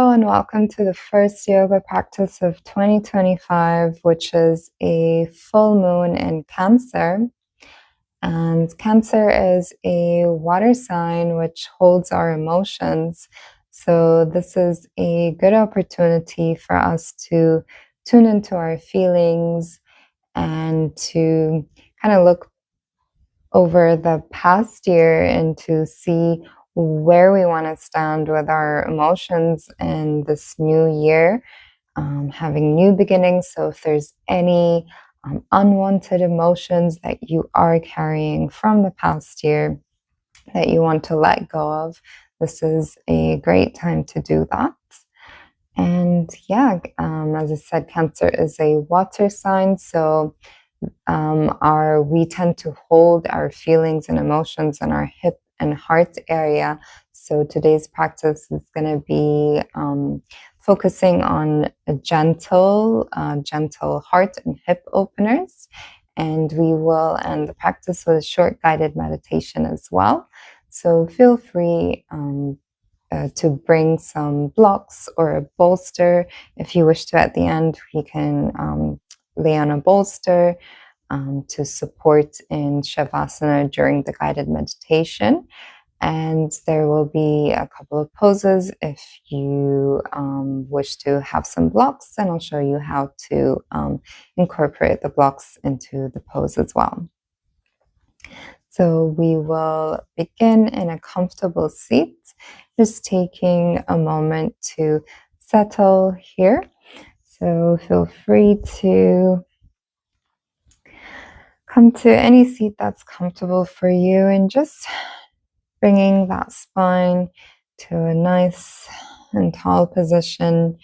Hello and welcome to the first yoga practice of 2025, which is a full moon in Cancer. And Cancer is a water sign which holds our emotions. So this is a good opportunity for us to tune into our feelings and to kind of look over the past year and to see where we want to stand with our emotions in this new year, having new beginnings. So if there's any unwanted emotions that you are carrying from the past year that you want to let go of, this is a great time to do that. And yeah, as I said, Cancer is a water sign, so we tend to hold our feelings and emotions in our hip and heart area. So today's practice is going to be focusing on a gentle heart and hip openers. And we will end the practice with a short guided meditation as well. So feel free to bring some blocks or a bolster. If you wish to at the end, you can lay on a bolster to support in savasana during the guided meditation. And there will be a couple of poses if you wish to have some blocks, and I'll show you how to incorporate the blocks into the pose as well. So we will begin in a comfortable seat, just taking a moment to settle here. So feel free to come to any seat that's comfortable for you and just bringing that spine to a nice and tall position,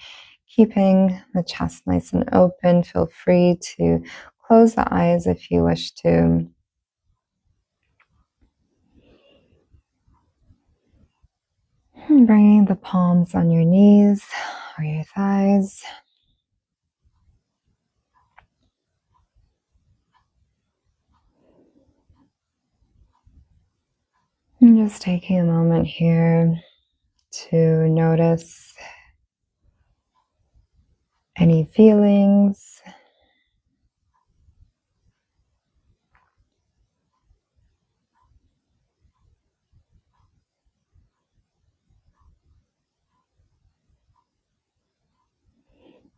keeping the chest nice and open. Feel free to close the eyes if you wish to. And bringing the palms on your knees or your thighs. And just taking a moment here to notice any feelings,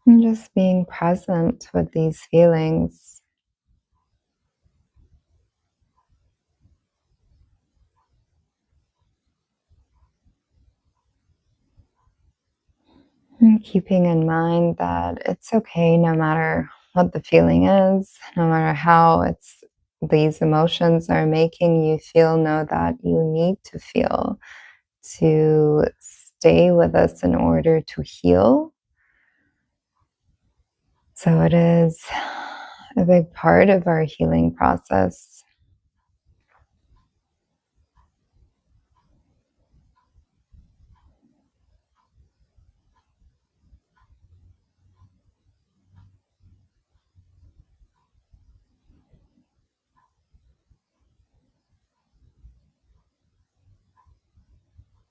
and just being present with these feelings. And keeping in mind that it's okay no matter what the feeling is, no matter how these emotions are making you feel, know that you need to feel to stay with us in order to heal. So it is a big part of our healing process.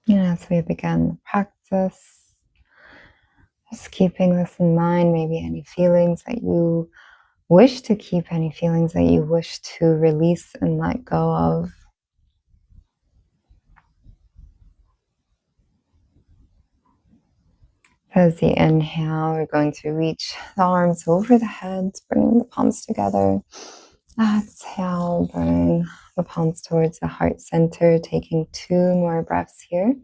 And as we begin the practice, just keeping this in mind, maybe any feelings that you wish to keep, any feelings that you wish to release and let go of. As you inhale, we're going to reach the arms over the head, bringing the palms together. Exhale, bring the palms towards the heart center, taking 2 more breaths here.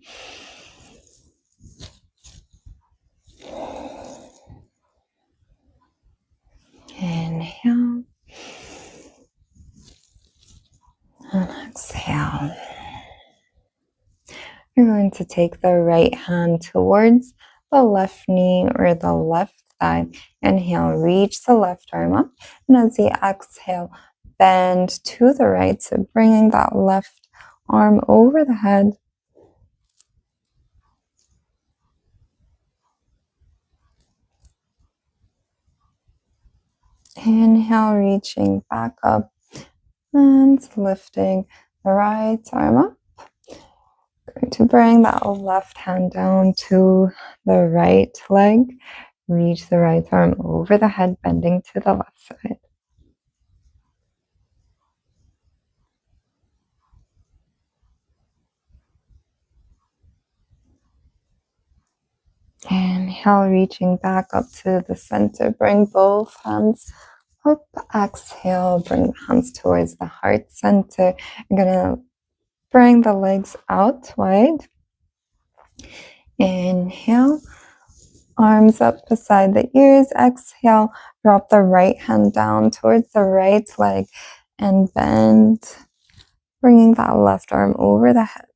Inhale. And exhale. You're going to take the right hand towards the left knee or the left thigh. Inhale, reach the left arm up. And as you exhale, bend to the right. So bringing that left arm over the head. Inhale, reaching back up and lifting the right arm up. Going to bring that left hand down to the right leg. Reach the right arm over the head, bending to the left side. Inhale, reaching back up to the center. Bring both hands up. Exhale, bring the hands towards the heart center. I'm gonna bring the legs out wide. Inhale, arms up beside the ears. Exhale, drop the right hand down towards the right leg and bend, bringing that left arm over the head.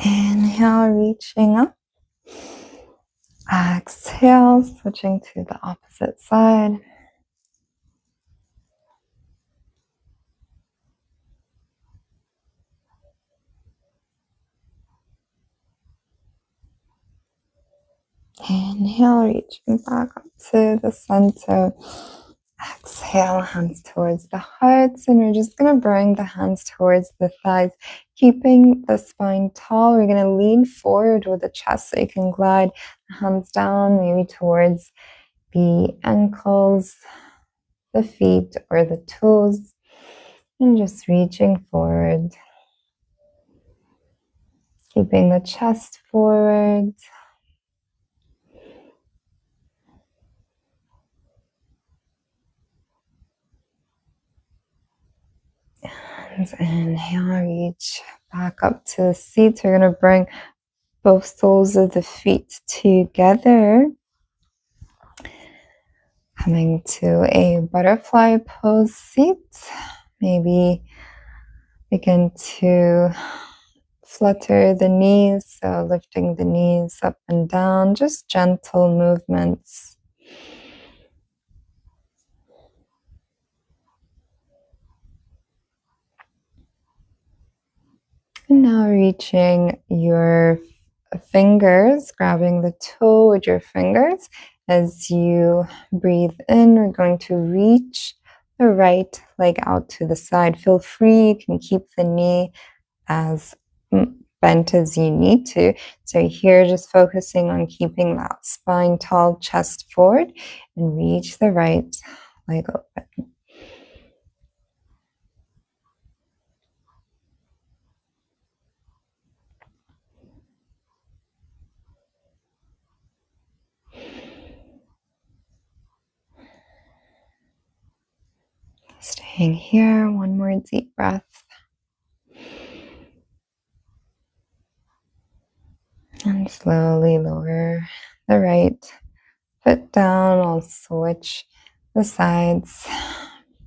Inhale, reaching up. Exhale, switching to the opposite side. Inhale, reaching back up to the center. Exhale, hands towards the heart. And we're just going to bring the hands towards the thighs, keeping the spine tall. We're going to lean forward with the chest so you can glide the hands down, maybe towards the ankles, the feet, or the toes. And just reaching forward, keeping the chest forward. And inhale, reach back up to the seats. We're going to bring both soles of the feet together. Coming to a butterfly pose seat. Maybe begin to flutter the knees, so lifting the knees up and down, just gentle movements. And now reaching your fingers, grabbing the toe with your fingers. As you breathe in, we're going to reach the right leg out to the side. Feel free, you can keep the knee as bent as you need to. So here, just focusing on keeping that spine tall, chest forward, and reach the right leg open. Staying here, one more deep breath. And slowly lower the right foot down. I'll switch the sides.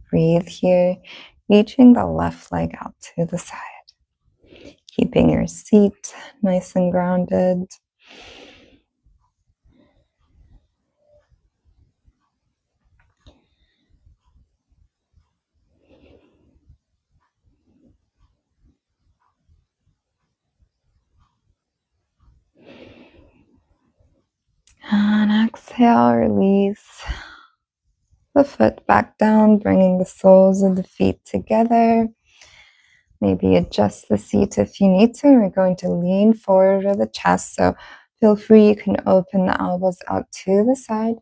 Breathe here, reaching the left leg out to the side. Keeping your seat nice and grounded. And exhale, release the foot back down, bringing the soles of the feet together. Maybe adjust the seat if you need to. We're going to lean forward with the chest, so feel free, you can open the elbows out to the side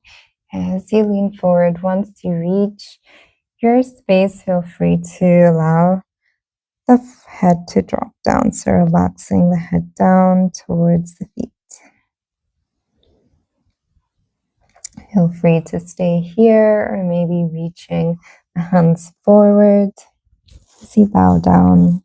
as you lean forward. Once you reach your space, feel free to allow the head to drop down, so relaxing the head down towards the feet. Feel free to stay here or maybe reaching the hands forward as you bow down.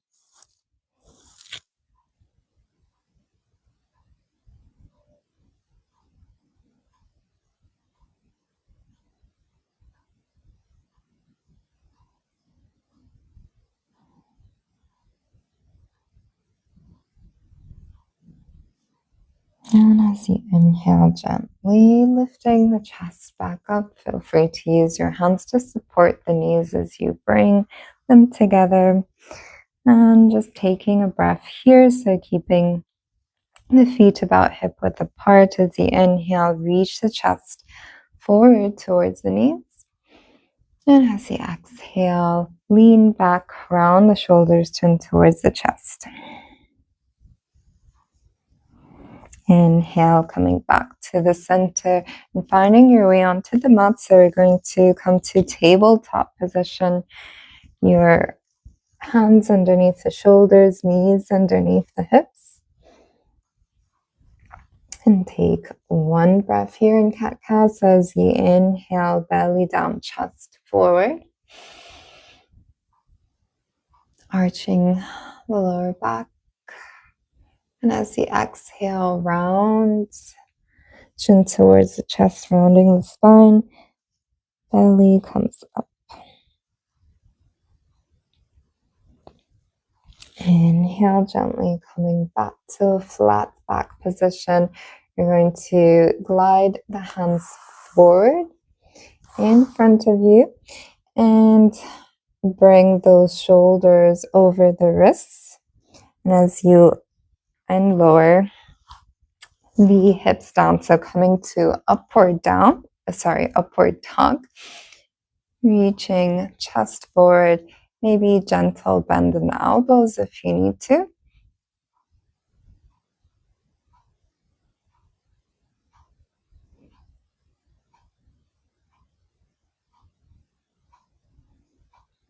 And as you inhale, gently lifting the chest back up. Feel free to use your hands to support the knees as you bring them together. And just taking a breath here, so keeping the feet about hip width apart. As you inhale, reach the chest forward towards the knees. And as you exhale, lean back, round the shoulders, turn towards the chest. Inhale, coming back to the center and finding your way onto the mat. So we're going to come to tabletop position. Your hands underneath the shoulders, knees underneath the hips. And take one breath here in cat-cow. So as you inhale, belly down, chest forward. Arching the lower back. And as you exhale, round, chin towards the chest, rounding the spine. Belly comes up. Inhale, gently coming back to a flat back position. You're going to glide the hands forward in front of you and bring those shoulders over the wrists. And as you lower the hips down, so coming to upward dog, reaching chest forward, maybe gentle bend in the elbows if you need to.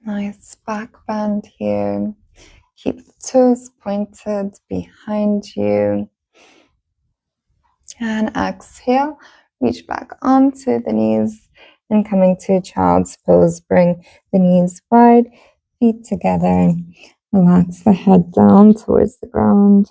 Nice back bend here. Keep the toes pointed behind you. And exhale, reach back onto the knees and coming to child's pose. Bring the knees wide, feet together. Relax the head down towards the ground.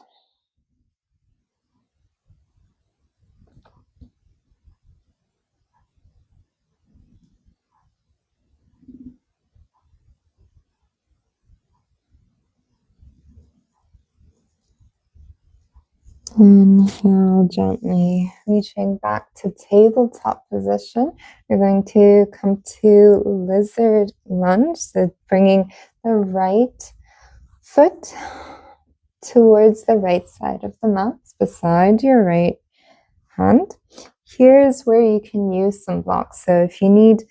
Inhale, gently reaching back to tabletop position. You're going to come to lizard lunge. So bringing the right foot towards the right side of the mat, beside your right hand. Here's where you can use some blocks. So if you need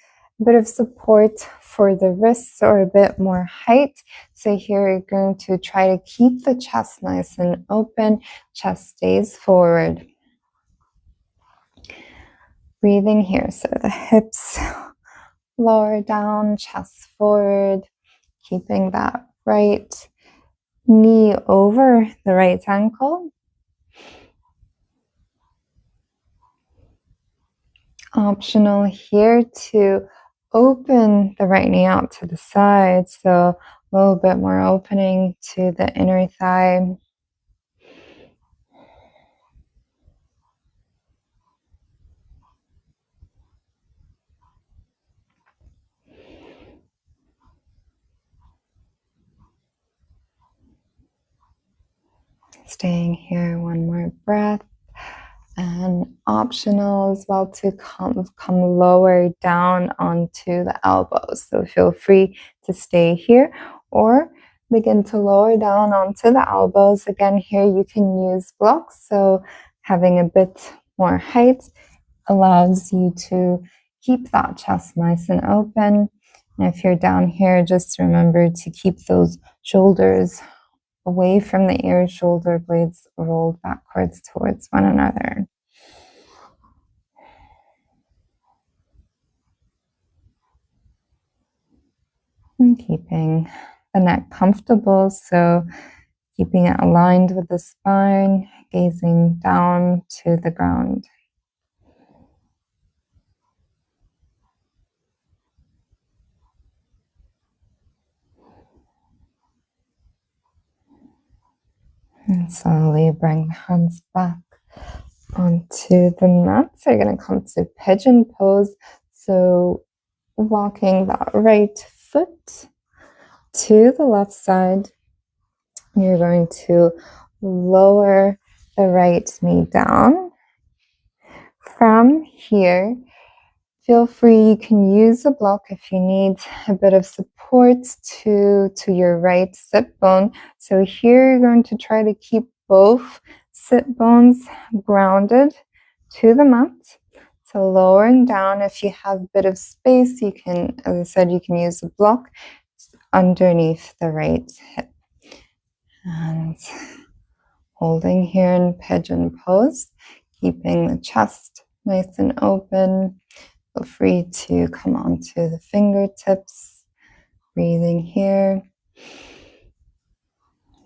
a bit of support for the wrists or a bit more height, so here you're going to try to keep the chest nice and open, chest stays forward. Breathing here, so the hips lower down, chest forward, keeping that right knee over the right ankle. Optional here to open the right knee out to the side, so a little bit more opening to the inner thigh. Staying here, one more breath. And optional as well to come lower down onto the elbows. So feel free to stay here or begin to lower down onto the elbows. Again, here you can use blocks. So having a bit more height allows you to keep that chest nice and open. And if you're down here, just remember to keep those shoulders away from the ears, shoulder blades rolled backwards towards one another. And keeping the neck comfortable, so keeping it aligned with the spine, gazing down to the ground. And slowly bring the hands back onto the mat. So you're going to come to pigeon pose. So walking that right foot to the left side. You're going to lower the right knee down. From here, feel free, you can use a block if you need a bit of support to your right sit bone. So here you're going to try to keep both sit bones grounded to the mat. So lowering down, if you have a bit of space, you can, as I said, you can use a block underneath the right hip. And holding here in pigeon pose, keeping the chest nice and open. Feel free to come onto the fingertips, breathing here.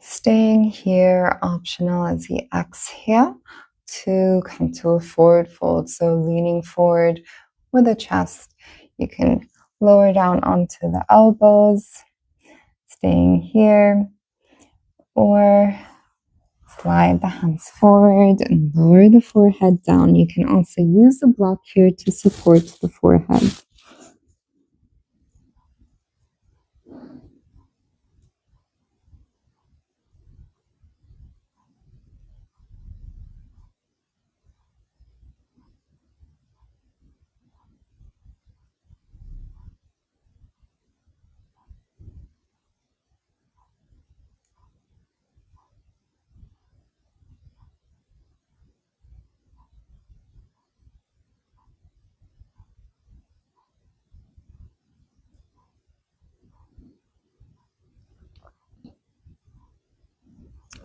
Staying here, optional as you exhale to come to a forward fold. So leaning forward with the chest, you can lower down onto the elbows, staying here, or slide the hands forward and lower the forehead down. You can also use a block here to support the forehead.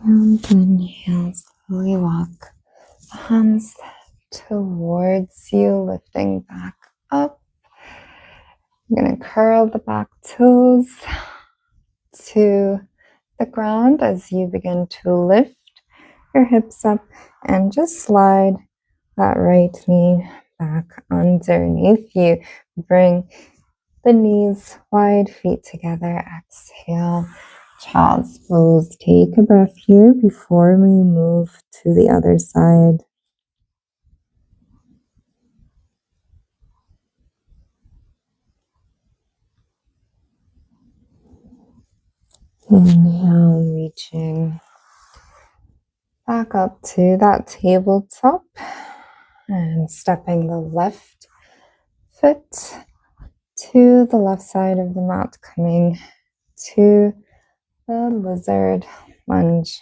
And then you slowly walk the hands towards you, lifting back up. You're going to curl the back toes to the ground as you begin to lift your hips up and just slide that right knee back underneath you. Bring the knees wide, feet together. Exhale, child's pose. Take a breath here before we move to the other side. Inhale, reaching back up to that tabletop and stepping the left foot to the left side of the mat, coming to the lizard lunge.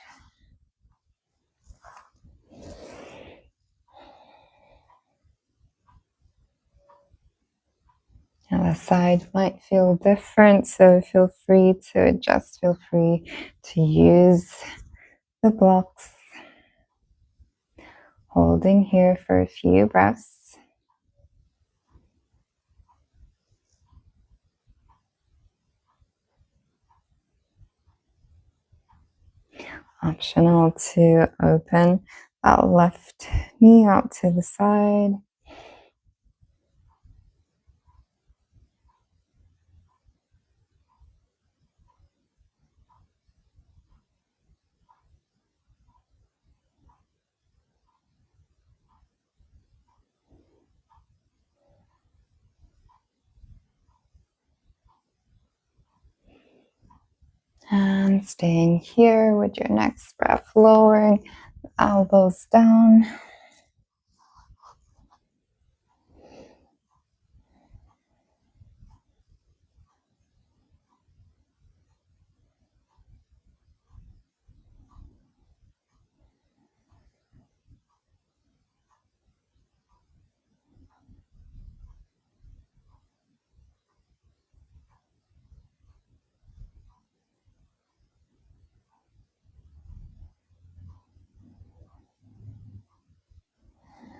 Now the side might feel different, so feel free to adjust, feel free to use the blocks. Holding here for a few breaths. Optional to open that left knee out to the side. And staying here with your next breath, lowering the elbows down.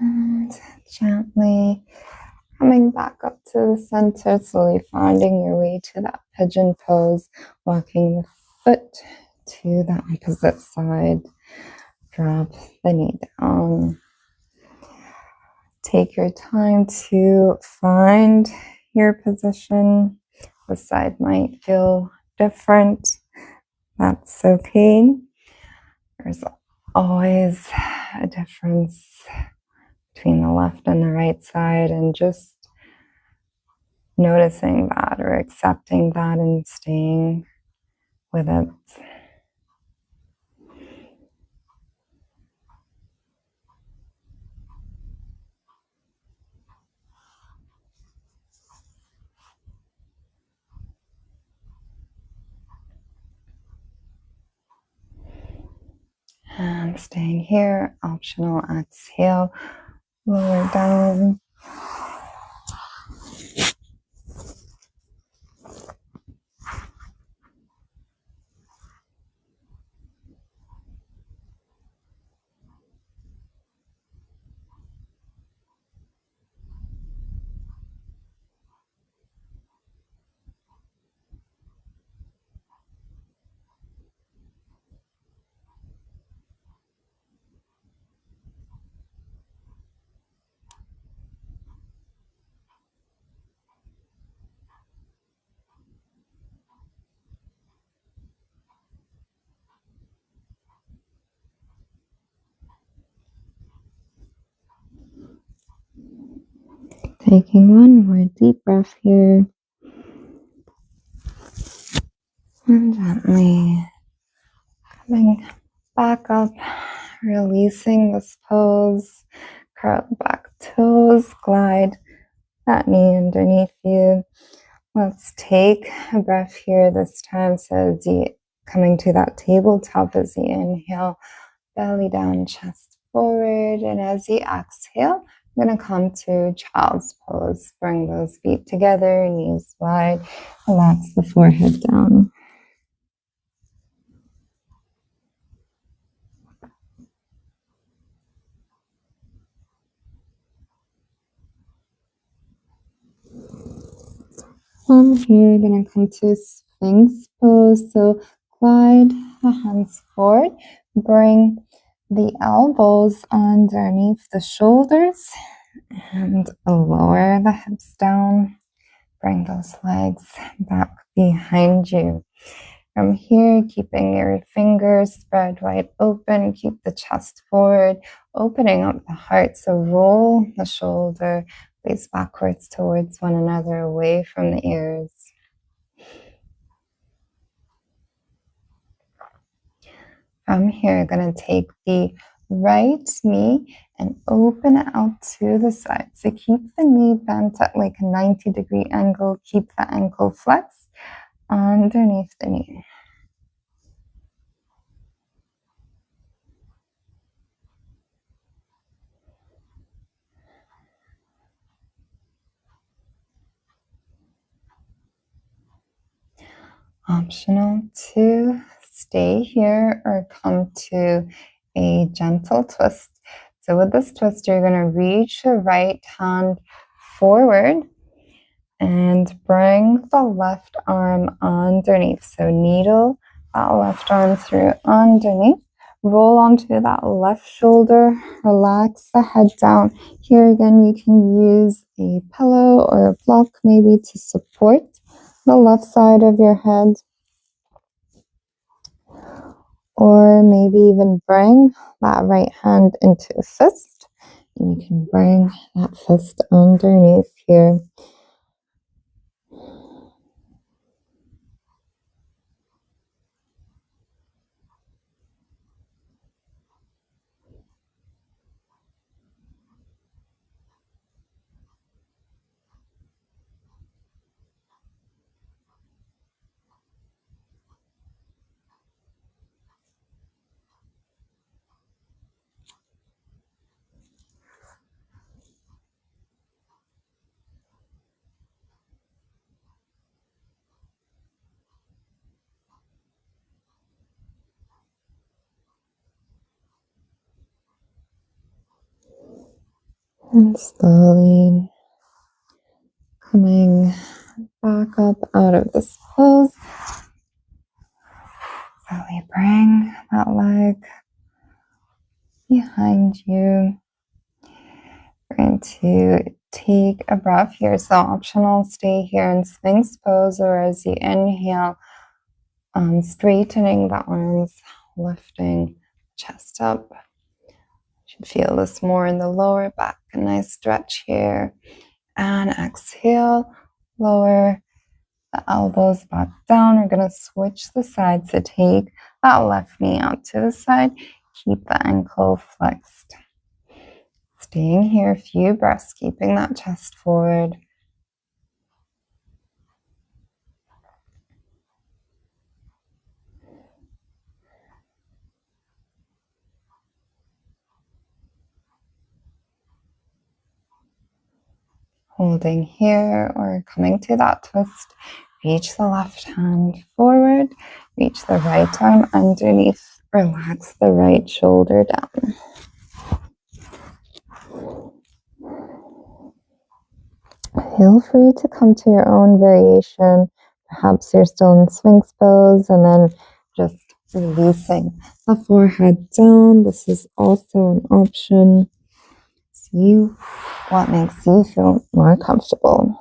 And gently coming back up to the center, slowly finding your way to that pigeon pose, walking the foot to the opposite side. Drop the knee down. Take your time to find your position. The side might feel different. That's okay. There's always a difference between the left and the right side, and just noticing that or accepting that and staying with it. And staying here, optional exhale, lower down. Taking one more deep breath here. And gently coming back up, releasing this pose. Curl the back toes, glide that knee underneath you. Let's take a breath here this time. So as you coming to that tabletop, as you inhale, belly down, chest forward. And as you exhale, I'm going to come to child's pose. Bring those feet together, knees wide. Relax the forehead down. From here, you're going to come to sphinx pose. So glide the hands forward. Bring the elbows underneath the shoulders and lower the hips down. Bring those legs back behind you. From here, keeping your fingers spread wide open, keep the chest forward, opening up the heart. So roll the shoulder blades backwards towards one another, away from the ears. From here, you're going to take the right knee and open it out to the side. So keep the knee bent at like a 90-degree angle. Keep the ankle flexed underneath the knee. Optional to stay here or come to a gentle twist. So with this twist, you're going to reach your right hand forward and bring the left arm underneath. So needle that left arm through underneath. Roll onto that left shoulder. Relax the head down. Here again, you can use a pillow or a block maybe to support the left side of your head. Or maybe even bring that right hand into a fist. And you can bring that fist underneath here. And slowly coming back up out of this pose. Slowly bring that leg behind you. We're going to take a breath here. So optional, stay here in sphinx pose, or as you inhale, straightening the arms, lifting chest up. You should feel this more in the lower back. A nice stretch here. And exhale, lower the elbows back down. We're going to switch the sides. So take that left knee out to the side. Keep the ankle flexed. Staying here a few breaths, keeping that chest forward. Holding here or coming to that twist. Reach the left hand forward. Reach the right arm underneath. Relax the right shoulder down. Feel free to come to your own variation. Perhaps you're still in sphinx pose and then just releasing the forehead down. This is also an option. See what makes you feel more comfortable.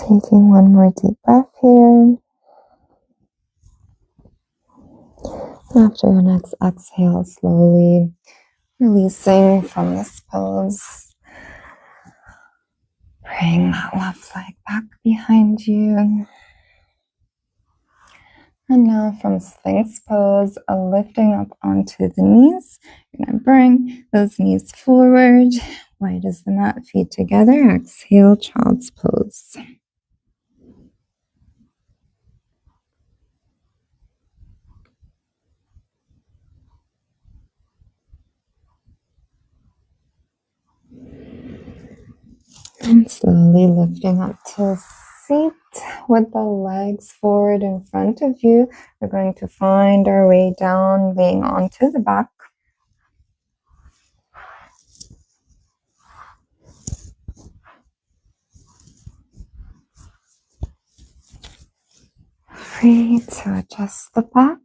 Taking one more deep breath here. After your next exhale, slowly releasing from this pose. Bring that left leg back behind you. And now from Sphinx pose, lifting up onto the knees. You're going to bring those knees forward, wide as the mat, feet together. Exhale, child's pose. And slowly lifting up to a seat with the legs forward in front of you. We're going to find our way down, laying onto the back. Free to adjust the back.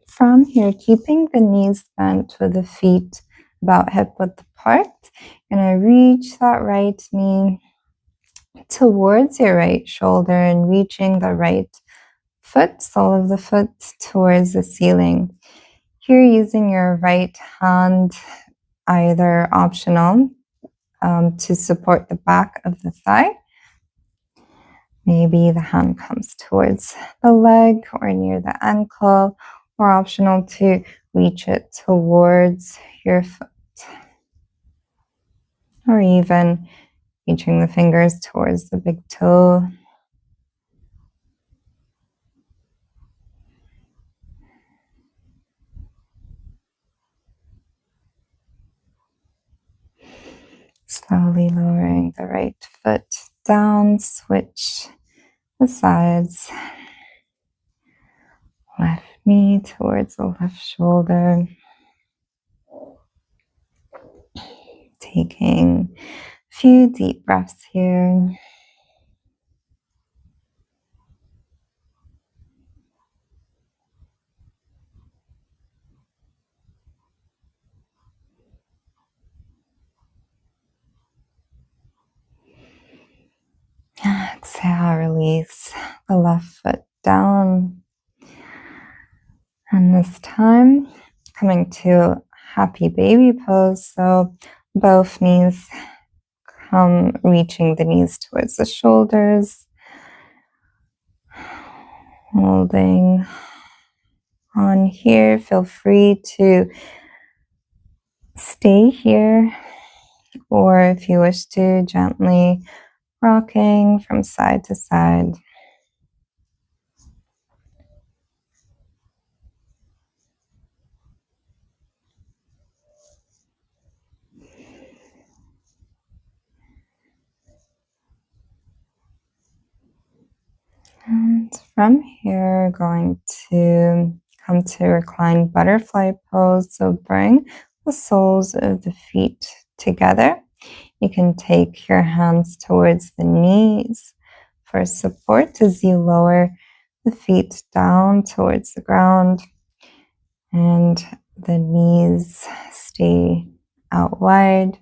From here, keeping the knees bent with the feet about hip width apart. You're going to reach that right knee towards your right shoulder and reaching the right foot, sole of the foot, towards the ceiling. Here, using your right hand, either optional, to support the back of the thigh. Maybe the hand comes towards the leg or near the ankle, or optional to reach it towards your foot. Or even reaching the fingers towards the big toe. Slowly lowering the right foot down, switch the sides. Left knee towards the left shoulder. Taking a few deep breaths here. Exhale, release the left foot down. And this time, coming to happy baby pose. So both knees come, reaching the knees towards the shoulders. Holding on here. Feel free to stay here, or if you wish to, gently rocking from side to side. And from here, going to come to reclined butterfly pose. So bring the soles of the feet together. You can take your hands towards the knees for support as you lower the feet down towards the ground, and the knees stay out wide.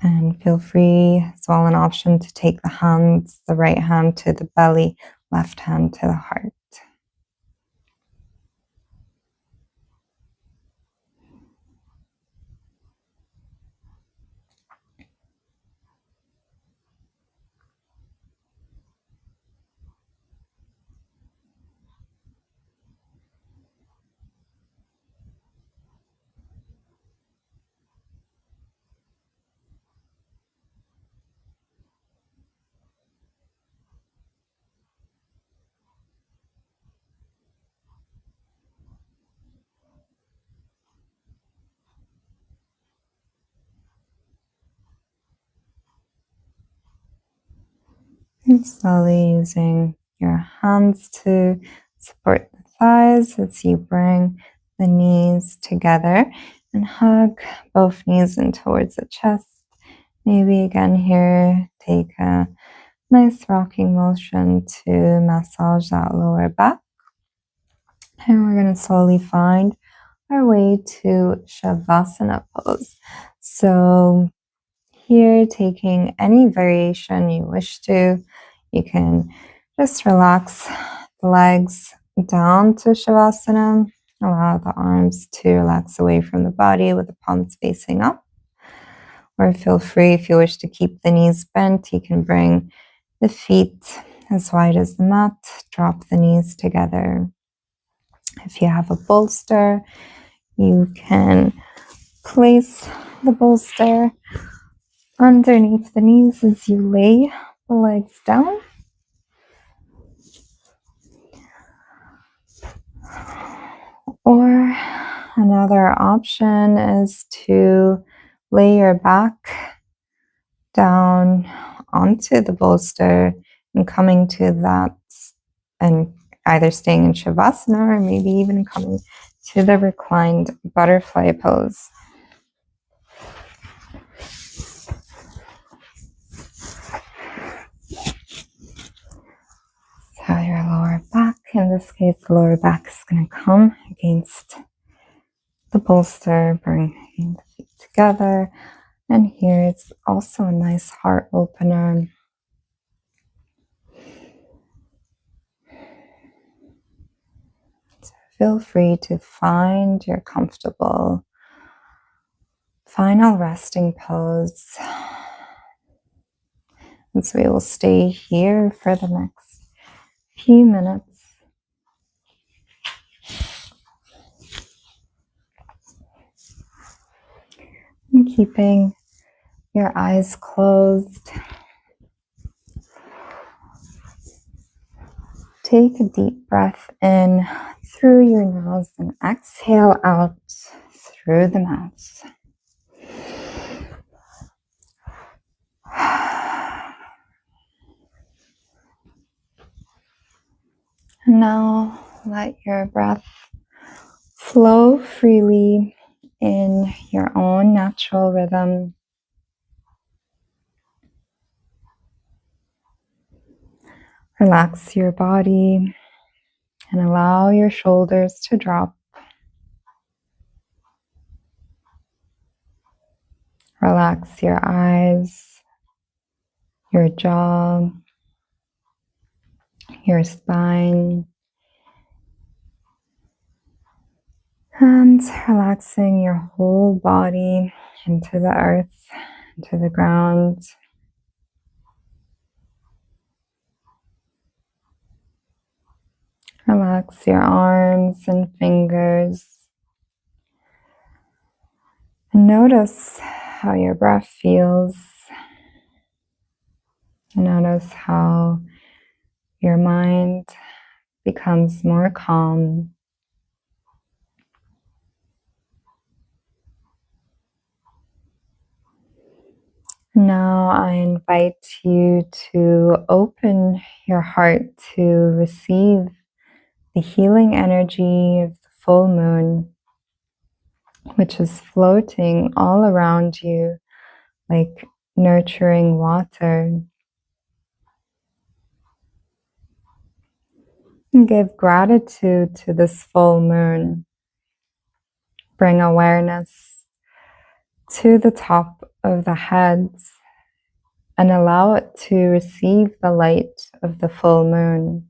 And feel free, as well, an option to take the hands, the right hand to the belly, left hand to the heart. And slowly using your hands to support the thighs as you bring the knees together and hug both knees in towards the chest. Maybe again here, take a nice rocking motion to massage that lower back. And we're going to slowly find our way to Shavasana pose. So here, taking any variation you wish to. You can just relax the legs down to Shavasana. Allow the arms to relax away from the body with the palms facing up. Or feel free, if you wish to keep the knees bent, you can bring the feet as wide as the mat, drop the knees together. If you have a bolster, you can place the bolster underneath the knees as you lay the legs down. Or another option is to lay your back down onto the bolster and coming to that, and either staying in Shavasana or maybe even coming to the reclined butterfly pose. So your lower back, in this case, the lower back is going to come against the bolster, bringing the feet together. And here it's also a nice heart opener. So feel free to find your comfortable final resting pose. And so we will stay here for the next few minutes. And keeping your eyes closed. Take a deep breath in through your nose and exhale out through the mouth. And now let your breath flow freely in your own natural rhythm. Relax your body and allow your shoulders to drop. Relax your eyes, your jaw, your spine, and relaxing your whole body into the earth, into the ground. Relax your arms and fingers. And notice how your breath feels. Notice how your mind becomes more calm. Now I invite you to open your heart to receive the healing energy of the full moon, which is floating all around you like nurturing water. And give gratitude to this full moon. Bring awareness to the top of the head and allow it to receive the light of the full moon.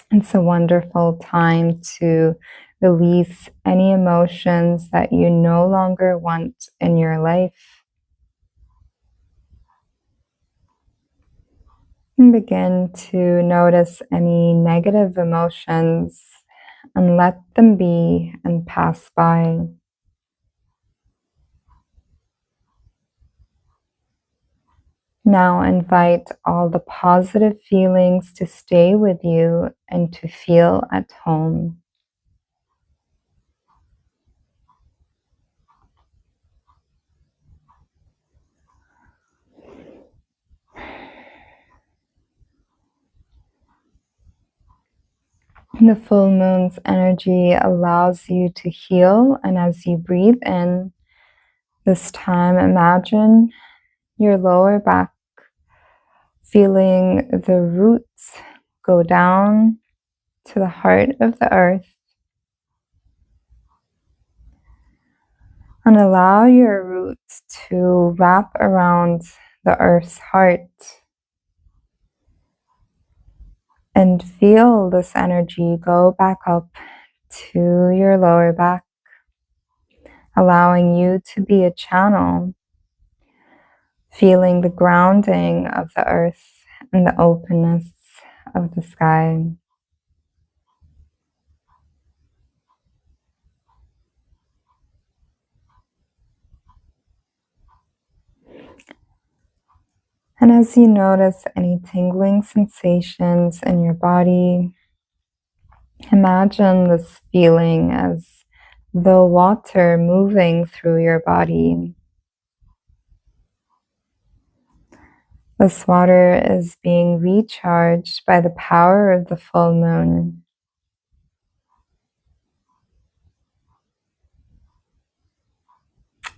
It's a wonderful time to release any emotions that you no longer want in your life. And begin to notice any negative emotions and let them be and pass by. Now invite all the positive feelings to stay with you and to feel at home. The full moon's energy allows you to heal, and as you breathe in, this time imagine your lower back, feeling the roots go down to the heart of the earth. And allow your roots to wrap around the earth's heart. And feel this energy go back up to your lower back, allowing you to be a channel, feeling the grounding of the earth and the openness of the sky. And as you notice any tingling sensations in your body, imagine this feeling as the water moving through your body. This water is being recharged by the power of the full moon.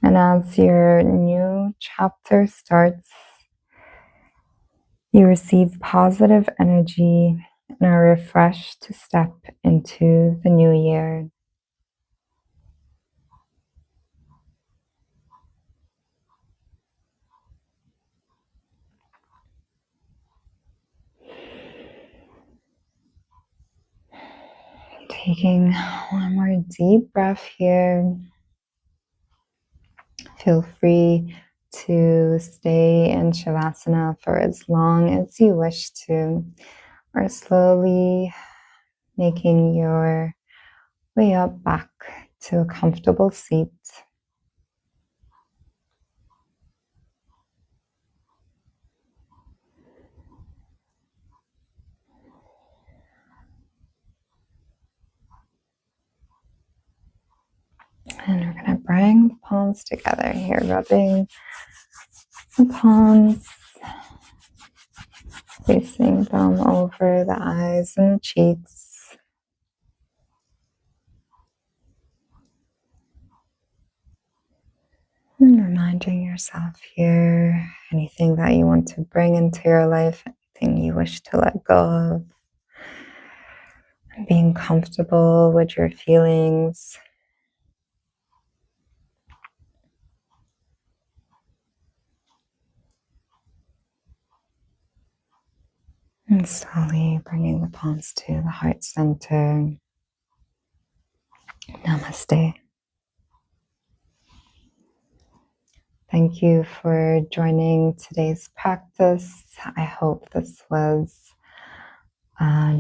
And as your new chapter starts, you receive positive energy and are refreshed to step into the new year. Taking one more deep breath here. Feel free to stay in Shavasana for as long as you wish to, or slowly making your way up back to a comfortable seat. And we're going to bring the palms together here, rubbing the palms, placing them over the eyes and the cheeks. And reminding yourself here, anything that you want to bring into your life, anything you wish to let go of. And being comfortable with your feelings. And slowly bringing the palms to the heart center. Namaste. Thank you for joining today's practice. I hope this was a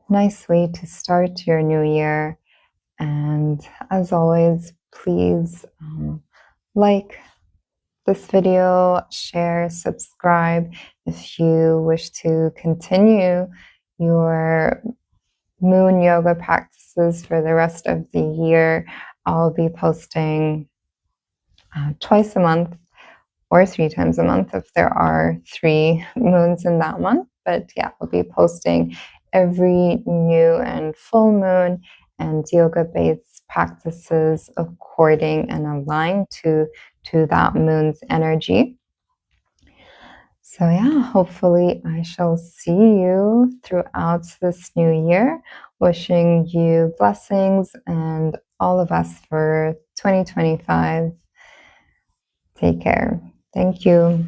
nice way to start your new year. And as always, please like this video, share, subscribe if you wish to continue your moon yoga practices for the rest of the year. I'll be posting twice a month or 3 times a month if there are 3 moons in that month. But yeah, I'll be posting every new and full moon and yoga-based practices according and aligned to that moon's energy. So yeah, hopefully I shall see you throughout this new year. Wishing you blessings and all of us for 2025. Take care. Thank you.